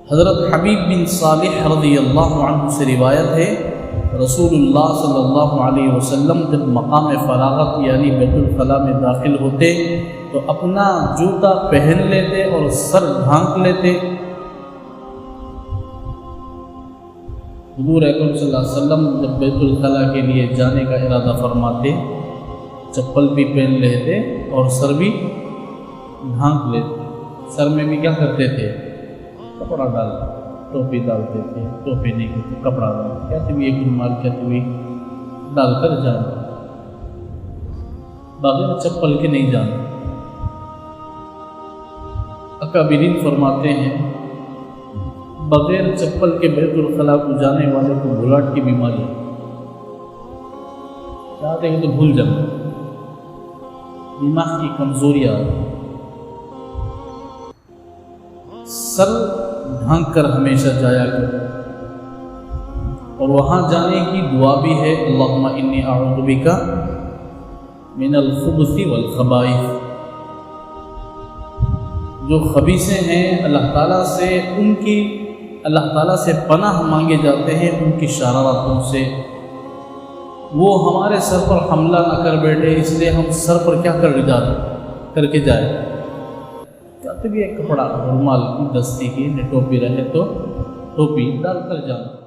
حضرت حبیب بن صالح رضی اللہ عنہ سے روایت ہے، رسول اللہ صلی اللہ علیہ وسلم جب مقام فراغت یعنی بیت الخلاء میں داخل ہوتے تو اپنا جوتا پہن لیتے اور سر ڈھانک لیتے۔ حضور اکرم صلی اللہ علیہ وسلم جب بیت الخلاء کے لیے جانے کا ارادہ فرماتے چپل بھی پہن لیتے اور سر بھی ڈھانک لیتے۔ سر میں بھی کیا کرتے تھے؟ کپڑا ڈالتے، ٹوپی ڈالتے تھے، ٹوپی نہیں کرتے کپڑا ڈالتے، کہتے بھی ایک رومال کہتے بھی ڈال کر جانا، بغیر چپل کے نہیں جانا۔ اکابرین فرماتے ہیں بغیر چپل کے بیت الخلاء کو جانے والے کو بھلاٹ کی بیماری چاہتے ہیں تو بھول جانا، دماغ کی کمزوری آ رہی۔ سر ڈھانک کر ہمیشہ جایا کرو، اور وہاں جانے کی دعا بھی ہے، اللہم انی اعوذ بک من الخبث والخبائث۔ جو خبیثیں ہیں اللہ تعالیٰ سے پناہ مانگے جاتے ہیں ان کی شرارتوں سے، وہ ہمارے سر پر حملہ نہ کر بیٹھے، اس لیے ہم سر پر کیا کر کے جائیں، کہتے بھی ایک کپڑا رومال کی دستی کی ٹوپی رہے تو ٹوپی ڈال کر جانا۔